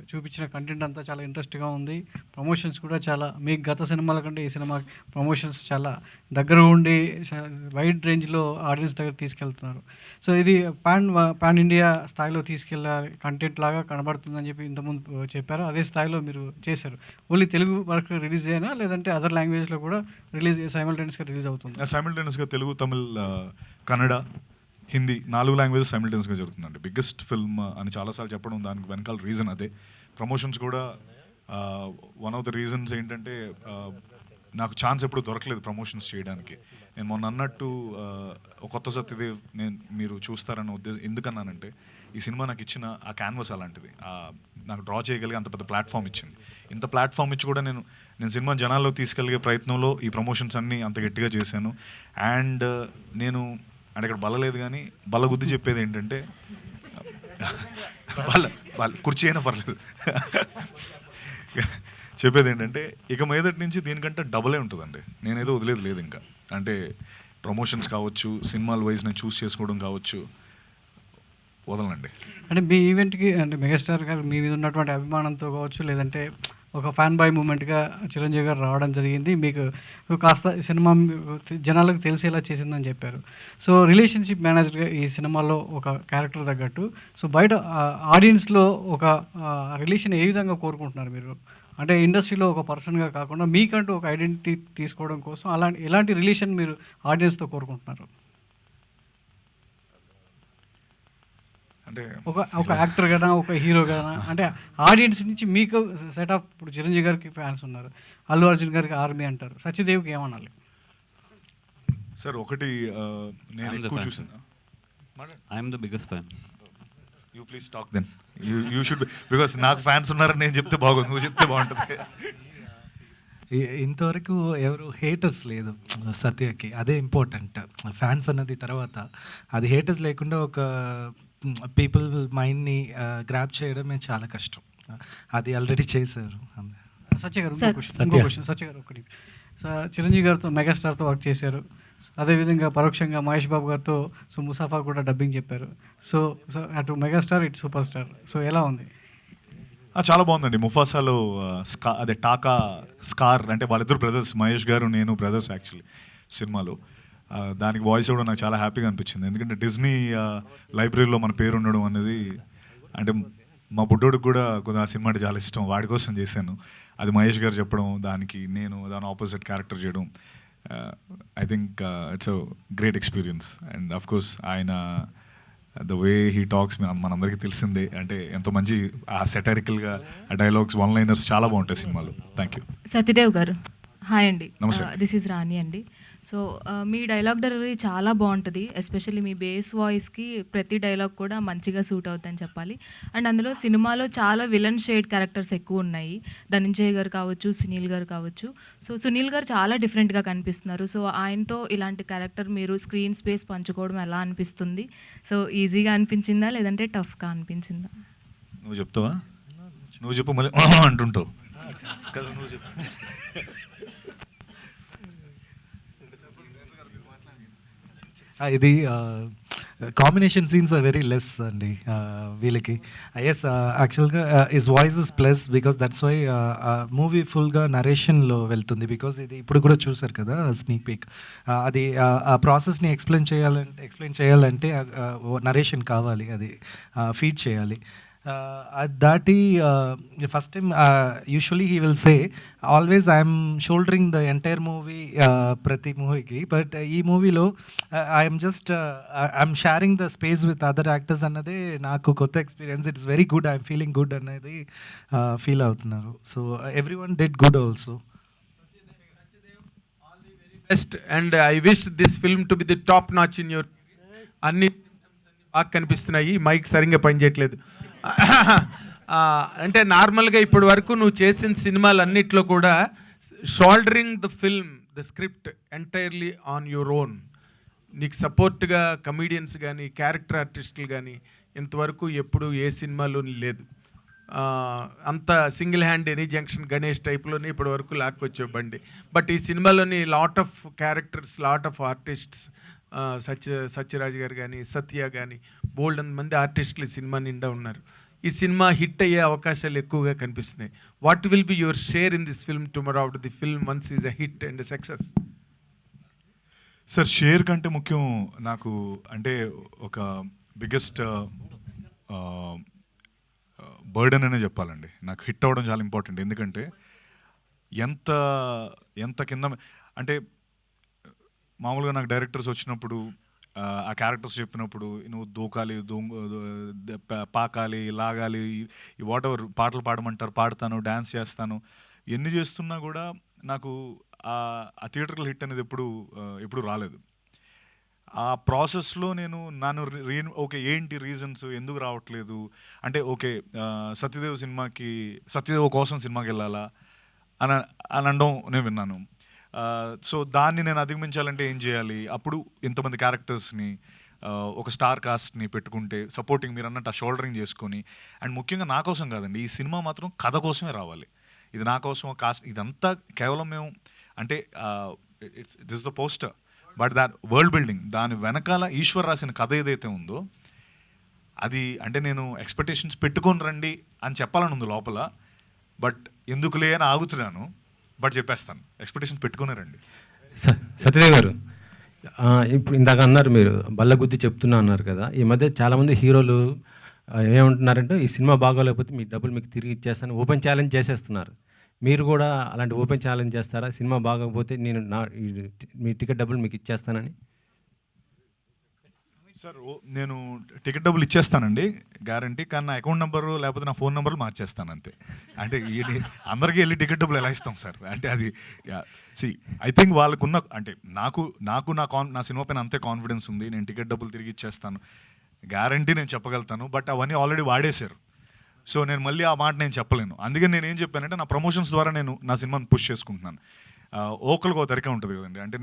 చూపించిన కంటెంట్ అంతా చాలా ఇంట్రెస్ట్‌గా ఉంది. ప్రమోషన్స్ కూడా చాలా మీకు గత సినిమాల కంటే ఈ సినిమా ప్రమోషన్స్ చాలా దగ్గరగా ఉండి వైడ్ రేంజ్‌లో ఆడియన్స్ దగ్గరికి తీసుకెళ్తున్నారు. సో, ఇది పాన్ ఇండియా స్థాయిలో తీసుకెళ్ళే కంటెంట్ లాగా కనబడుతుందని చెప్పి ఇంతకుముందు చెప్పారు. అదే స్థాయిలో మీరు చేశారు. ఓన్లీ తెలుగు వరకు రిలీజ్ అయ్యేనా? లేదంటే అదర్ లాంగ్వేజ్‌లో కూడా సైమల్టేనియస్‌గా రిలీజ్ అవుతుందా? సైమల్టేనియస్‌గా తెలుగు, తమిళ్, కన్నడ, హిందీ 4 లాంగ్వేజెస్ సైమల్టేనియస్‌గా జరుగుతుందండి. బిగ్గెస్ట్ ఫిల్మ్ అని చాలాసార్లు చెప్పడం దానికి వెనకాల రీజన్ అదే. ప్రమోషన్స్ కూడా వన్ ఆఫ్ ద రీజన్స్ ఏంటంటే నాకు ఛాన్స్ ఎప్పుడు దొరకలేదు ప్రమోషన్స్ చేయడానికి. నేను మొన్న అన్నట్టు ఒక కొత్త సత్యదేవ్ మీరు చూస్తారన్న ఉద్దేశం ఎందుకన్నానంటే ఈ సినిమా నాకు ఇచ్చిన ఆ క్యాన్వస్ అలాంటిది. నాకు డ్రా చేయగలిగే అంత పెద్ద ప్లాట్ఫామ్ ఇచ్చింది. ఇంత ప్లాట్ఫామ్ ఇచ్చి కూడా నేను సినిమా జనాల్లో తీసుకెళ్ళే ప్రయత్నంలో ఈ ప్రమోషన్స్ అన్నీ అంత గట్టిగా చేశాను. అండ్ నేను అంటే ఇక్కడ బల్లలేదు కానీ బల్ల గుద్ది చెప్పేది ఏంటంటే కుర్చీ అయినా పర్లేదు చెప్పేది ఏంటంటే ఇక మీదటి నుంచి దీనికంటే డబులే ఉంటుందండి. నేనేదో వదిలేదు లేదు ఇంకా. అంటే ప్రమోషన్స్ కావచ్చు, సినిమాల వైజ్ నేను చూస్ చేసుకోవడం కావచ్చు, వదలండి. అంటే మీ ఈవెంట్‌కి అంటే మెగాస్టార్ గారు మీ మీద ఉన్నటువంటి అభిమానంతో కావచ్చు, లేదంటే ఒక ఫ్యాన్ బాయ్ మూమెంట్‌గా చిరంజీవి గారు రావడం జరిగింది. మీకు కాస్త సినిమా జనాలకు తెలిసేలా చేసిందని చెప్పారు. సో, రిలేషన్‌షిప్ మేనేజర్‌గా ఈ సినిమాలో ఒక క్యారెక్టర్ తగ్గట్టు సో, బయట ఆడియన్స్‌లో ఒక రిలేషన్ ఏ విధంగా కోరుకుంటున్నారు మీరు? అంటే ఇండస్ట్రీలో ఒక పర్సన్‌గా కాకుండా మీకంటూ ఒక ఐడెంటిటీ తీసుకోవడం కోసం ఎలాంటి రిలేషన్ మీరు ఆడియన్స్‌తో కోరుకుంటున్నారు? అంటే ఒక యాక్టర్ గానా, ఒక హీరో గానా, అంటే ఆడియన్స్ నుంచి మీకు సెట్ ఆఫ్ ఇప్పుడు చిరంజీవి గారికి ఫ్యాన్స్ ఉన్నారు. అల్లు అర్జున్ గారికి ఆర్మీ అంటారు. సత్యదేవ్‌కి ఏమనాలి? సార్ ఒకటి నేను ఎక్కువ చూసిన I am the biggest fan. You please talk then. You should because నాకు ఫ్యాన్స్ ఉన్నారని నేను చెప్తే బాగుంది, నువ్వు చెప్తే బాగుంటుంది. ఇంతవరకు ఎవరు హేటర్స్ లేదు సత్యకి, అదే ఇంపార్టెంట్. ఫ్యాన్స్ అన్నది తర్వాత, అది హేటర్స్ లేకుండా ఒక పీపుల్ మైండ్ని గ్రాప్ చేయడమే చాలా కష్టం. అది ఆల్రెడీ చేశారు. సత్య గారు ఇంకో క్వశ్చన్. సత్య గారు ఒకటి, చిరంజీవి గారితో మెగాస్టార్తో వర్క్ చేశారు. అదేవిధంగా పరోక్షంగా మహేష్ బాబు గారితో సో ముసాఫా కూడా డబ్బింగ్ చెప్పారు. సో అటు మెగాస్టార్ ఇటు సూపర్ స్టార్. సో ఎలా ఉంది? చాలా బాగుందండి. ముఫాసాలో అదే టాకా స్కార్ అంటే వాళ్ళిద్దరు బ్రదర్స్, మహేష్ గారు నేను బ్రదర్స్ యాక్చువల్లీ సినిమాలో. దానికి వాయిస్ కూడా నాకు చాలా హ్యాపీగా అనిపించింది. ఎందుకంటే డిజ్నీ లైబ్రరీలో మన పేరు ఉండడం అనేది, అంటే మా బుడ్డోడికి కూడా కొంచెం ఆ సినిమా అంటే చాలా ఇష్టం, వాడి కోసం చేశాను. అది మహేష్ గారు చెప్పడం, నేను దాని ఆపోజిట్ క్యారెక్టర్ చేయడం, I think it's a great experience. And of course ఆయన ద వే హీ టాక్స్ మనందరికీ తెలిసిందే. అంటే ఎంతో మంచి ఆ సెటారికల్గా ఆ డైలాగ్స్, వన్ లైనర్స్ చాలా బాగుంటాయి సినిమాలో. Thank you. సత్యదేవ్ గారు హాయ్ అండి. నమస్తే. దిస్ ఈజ్ రాణి అండి. సో మీ డైలాగ్ డెలివరీ చాలా బాగుంటుంది. ఎస్పెషల్లీ మీ బేస్ వాయిస్కి ప్రతి డైలాగ్ కూడా మంచిగా సూట్ అవుతుందని చెప్పాలి. అండ్ అందులో సినిమాలో చాలా విలన్ షేడ్ క్యారెక్టర్స్ ఎక్కువ ఉన్నాయి. ధనంజయ్ గారు కావచ్చు, సునీల్ గారు కావచ్చు. సో సునీల్ గారు చాలా డిఫరెంట్గా కనిపిస్తున్నారు. సో ఆయనతో ఇలాంటి క్యారెక్టర్ మీరు స్క్రీన్ స్పేస్ పంచుకోవడం ఎలా అనిపిస్తుంది? సో ఈజీగా అనిపించిందా లేదంటే టఫ్గా అనిపించిందా? నువ్వు చెప్తావా? నువ్వు చెప్పు, మళ్ళీ అంటుంటావు కదా, నువ్వు చెప్పు. ఇది combination scenes are very less అండి వీళ్ళకి. ఎస్, యాక్చువల్గా is voice is plus because that's why movie ఫుల్గా నరేషన్లో వెళ్తుంది. బికాస్ ఇది ఇప్పుడు కూడా చూసారు కదా స్నీక్ పీక్. అది ఆ ప్రాసెస్ని ఎక్స్ప్లెయిన్ చేయాలంటే నరేషన్ కావాలి, అది ఫీడ్ చేయాలి. అది దాటి first time usually he will say always I'm soldering the entire movie ప్రతి మూవీకి, బట్ ఈ మూవీలో I'm just I'm sharing the space with other actors అన్నదే నాకు కొత్త experience. It's very good, I'm feeling good అనేది ఫీల్ అవుతున్నారు. So every one did good also. Best and I wish this film to be the top notch in your. అన్ని బాగా కనిపిస్తున్నాయి, mic సరిగ్గా పనిచేయట్లేదు. అంటే నార్మల్గా ఇప్పటి వరకు నువ్వు చేసిన సినిమాలన్నిట్లో కూడా soldering the film, the script entirely on your own. నీకు సపోర్ట్గా కమీడియన్స్ కానీ క్యారెక్టర్ ఆర్టిస్టులు కానీ ఇంతవరకు ఎప్పుడు ఏ సినిమాలో లేదు. అంత single hand any junction Ganesh టైప్లోనే ఇప్పటి వరకు లాక్కొచ్చే బండి. బట్ ఈ సినిమాలోని lot of characters, lot of artists, Sathyaraj గారు కానీ, సత్య కానీ, బోల్డ్ మంది ఆర్టిస్టులు ఈ సినిమా నిండా ఉన్నారు. ఈ సినిమా హిట్ అయ్యే అవకాశాలు ఎక్కువగా కనిపిస్తున్నాయి. What will be your share in this film tomorrow after the film once is a hit and success? Sir share కంటే ముఖ్యం నాకు అంటే ఒక బిగ్గెస్ట్ బర్డెన్ అనే చెప్పాలండి. నాకు హిట్ అవ్వడం చాలా ఇంపార్టెంట్. ఎందుకంటే ఎంత ఎంత కింద అంటే మామూలుగా నాకు డైరెక్టర్స్ వచ్చినప్పుడు ఆ క్యారెక్టర్స్ చెప్పినప్పుడు నువ్వు దూకాలి, పాకాలి, లాగాలి, వాట్ ఎవర్ పాటలు పాడమంటారు పాడతాను, డ్యాన్స్ చేస్తాను, ఎన్ని చేస్తున్నా కూడా నాకు ఆ థియేటర్కల్ హిట్ అనేది ఎప్పుడు రాలేదు. ఆ ప్రాసెస్లో నేను ఓకే ఏంటి రీజన్స్ ఎందుకు రావట్లేదు అంటే ఓకే సత్యదేవ్ కోసం సినిమాకి వెళ్ళాలా అని అనడం నేను విన్నాను. సో దాన్ని నేను అధిగమించాలంటే ఏం చేయాలి, అప్పుడు ఇంతమంది క్యారెక్టర్స్ని ఒక స్టార్ కాస్ట్ని పెట్టుకుంటే సపోర్టింగ్ మీరు అన్నట్టు ఆ షోల్డరింగ్ చేసుకొని, అండ్ ముఖ్యంగా నా కోసం కాదండి, ఈ సినిమా మాత్రం కథ కోసమే రావాలి. ఇది నా కోసం కాస్ట్ ఇదంతా కేవలం మేము అంటే this is the poster, but that world building దాని వెనకాల ఈశ్వర్ రాసిన కథ ఏదైతే ఉందో అది అంటే నేను ఎక్స్పెక్టేషన్స్ పెట్టుకొని రండి అని చెప్పాలని ఉంది లోపల, బట్ ఎందుకులే అని ఆగుతున్నాను. బట్ చెప్పేస్తాను, ఎక్స్పెక్టేషన్స్ పెట్టుకునే రండి. సత్యదేవ్ గారు, ఇప్పుడు ఇందాక అన్నారు మీరు బల్లగుద్ది చెప్తున్నా అన్నారు కదా, ఈ మధ్య చాలామంది హీరోలు ఏమంటున్నారంటే ఈ సినిమా బాగోలేకపోతే మీ డబ్బులు మీకు తిరిగి ఇచ్చేస్తాను ఓపెన్ ఛాలెంజ్ చేసేస్తున్నారు. మీరు కూడా అలాంటి ఓపెన్ ఛాలెంజ్ చేస్తారా? సినిమా బాగోకపోతే నేను మీ టికెట్ డబ్బులు మీకు ఇచ్చేస్తానని. సార్ నేను టికెట్ డబ్బులు ఇచ్చేస్తానండి గ్యారంటీ, కానీ నా అకౌంట్ నెంబరు లేకపోతే నా ఫోన్ నెంబర్లు మార్చేస్తాను అంతే. అంటే అందరికీ వెళ్ళి టికెట్ డబ్బులు ఎలా ఇస్తాం సార్? అంటే అది ఐ థింక్ వాళ్ళకున్న అంటే నాకు నా సినిమా పైన అంతే కాన్ఫిడెన్స్ ఉంది. నేను టికెట్ డబ్బులు తిరిగి ఇచ్చేస్తాను గ్యారంటీ నేను చెప్పగలుగుతాను. బట్ అవన్నీ ఆల్రెడీ వాడేశారు. సో నేను మళ్ళీ ఆ మాట నేను చెప్పలేను. అందుకని నేను ఏం చెప్పానంటే నా ప్రమోషన్స్ ద్వారా నేను నా సినిమాని పుష్ చేసుకుంటున్నాను. ఓకల్గా ఒక తరిక ఉంటుంది కదండి, అంటే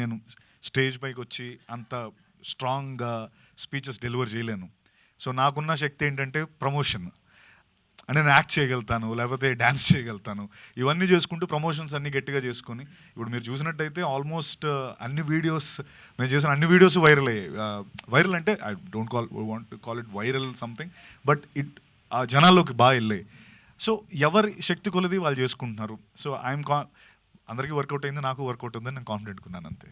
నేను స్టేజ్ పైకి వచ్చి అంత స్ట్రాంగ్ స్పీచెస్ డెలివర్ చేయలేను. సో నాకున్న శక్తి ఏంటంటే ప్రమోషన్. అంటే నేను యాక్ట్ చేయగలుగుతాను, లేకపోతే డ్యాన్స్ చేయగలుగుతాను. ఇవన్నీ చేసుకుంటూ ప్రమోషన్స్ అన్నీ గట్టిగా చేసుకొని ఇప్పుడు మీరు చూసినట్టయితే ఆల్మోస్ట్ మేము చేసిన అన్ని వీడియోస్ వైరల్ అయ్యాయి. వైరల్ అంటే I don't want call it viral something, but ఆ జనాల్లోకి బాగా వెళ్ళాయి. సో ఎవరి శక్తి కొలది వాళ్ళు చేసుకుంటున్నారు. సో అందరికీ వర్కౌట్ అయింది, నాకు వర్కౌట్ ఉందని నేను కాన్ఫిడెంట్ ఉన్నాను అంతే.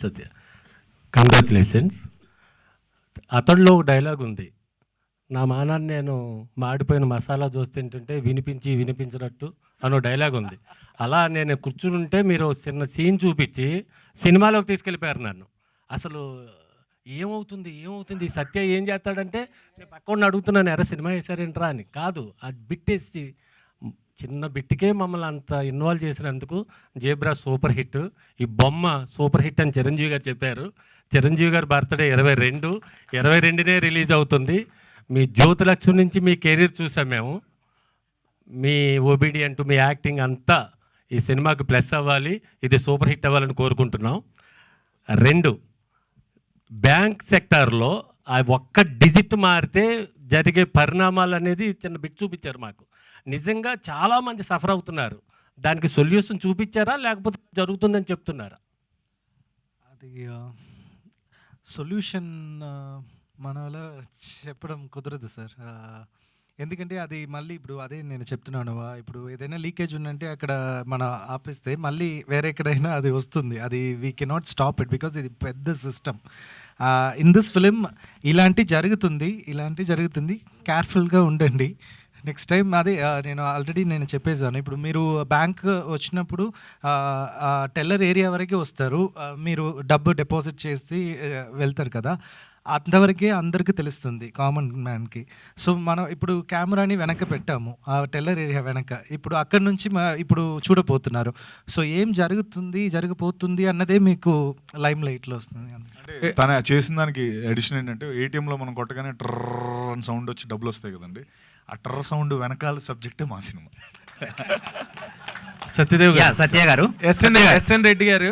సత్య కంగ్రాచులేషన్స్. అతడిలో ఒక డైలాగ్ ఉంది, నా మానాన్ని నేను మాడిపోయిన మసాలా దోశ తింటుంటే వినిపించినట్టు అనో డైలాగ్ ఉంది. అలా నేను కూర్చుని ఉంటే మీరు చిన్న సీన్ చూపించి సినిమాలోకి తీసుకెళ్ళిపోయారు నన్ను. అసలు ఏమవుతుంది సత్య ఏం చేస్తాడంటే నేను పక్కన అడుగుతున్నాను, ఎర్ర సినిమా వేసారేంట్రా అని. కాదు, అది బిట్టేసి చిన్న బిట్టికే మమ్మల్ని అంత ఇన్వాల్వ్ చేసినందుకు జేబ్రా సూపర్ హిట్. ఈ బొమ్మ సూపర్ హిట్ అని చిరంజీవి గారు చెప్పారు. చిరంజీవి గారి బర్త్డే 22నే రిలీజ్ అవుతుంది. మీ జ్యోతిలక్ష్మి నుంచి మీ కెరీర్ చూసాం మేము. మీ ఒబీడియంట్, మీ యాక్టింగ్ అంతా ఈ సినిమాకి ప్లస్ అవ్వాలి, ఇది సూపర్ హిట్ అవ్వాలని కోరుకుంటున్నాం. 2, బ్యాంక్ సెక్టార్లో ఆ ఒక్క డిజిట్ మారితే జరిగే పరిణామాలు అనేది చిన్న బిట్ చూపించారు మాకు. నిజంగా చాలామంది సఫర్ అవుతున్నారు. దానికి సొల్యూషన్ చూపించారా లేకపోతే జరుగుతుందని చెప్తున్నారా? అది సొల్యూషన్ మన వల్ల చెప్పడం కుదరదు సార్. ఎందుకంటే అది మళ్ళీ ఇప్పుడు అదే నేను చెప్తున్నాను, ఇప్పుడు ఏదైనా లీకేజ్ ఉందంటే అక్కడ మనం ఆపేస్తే మళ్ళీ వేరే ఎక్కడైనా అది వస్తుంది. అది we cannot stop it because ఇది పెద్ద సిస్టమ్. ఇన్ దిస్ ఫిలిం ఇలాంటి జరుగుతుంది, కేర్ఫుల్గా ఉండండి నెక్స్ట్ టైం. అదే నేను ఆల్రెడీ చెప్పేసాను. ఇప్పుడు మీరు బ్యాంక్ వచ్చినప్పుడు టెల్లర్ ఏరియా వరకే వస్తారు, మీరు డబ్బు డిపాజిట్ చేసి వెళ్తారు కదా, అంతవరకే అందరికీ తెలుస్తుంది కామన్ మ్యాన్కి. సో మనం ఇప్పుడు కెమెరాని వెనక పెట్టాము ఆ టెల్లర్ ఏరియా వెనక, ఇప్పుడు అక్కడి నుంచి ఇప్పుడు చూడబోతున్నారు. సో ఏం జరగబోతుంది అన్నదే మీకు లైమ్ లైట్లో వస్తుంది. అంటే తన చేసిన దానికి ఎడిషన్ ఏంటంటే ఏటీఎంలో మనం కొట్టగానే ట్రర్ అని సౌండ్ వచ్చి డబ్బులు వస్తాయి కదండి, ఆ ట్రర్ సౌండ్ వెనకాల సబ్జెక్టే మా సినిమా. సత్యదేవ్ గారు, సత్య గారు, ఎస్ఎన్ రెడ్డి గారు,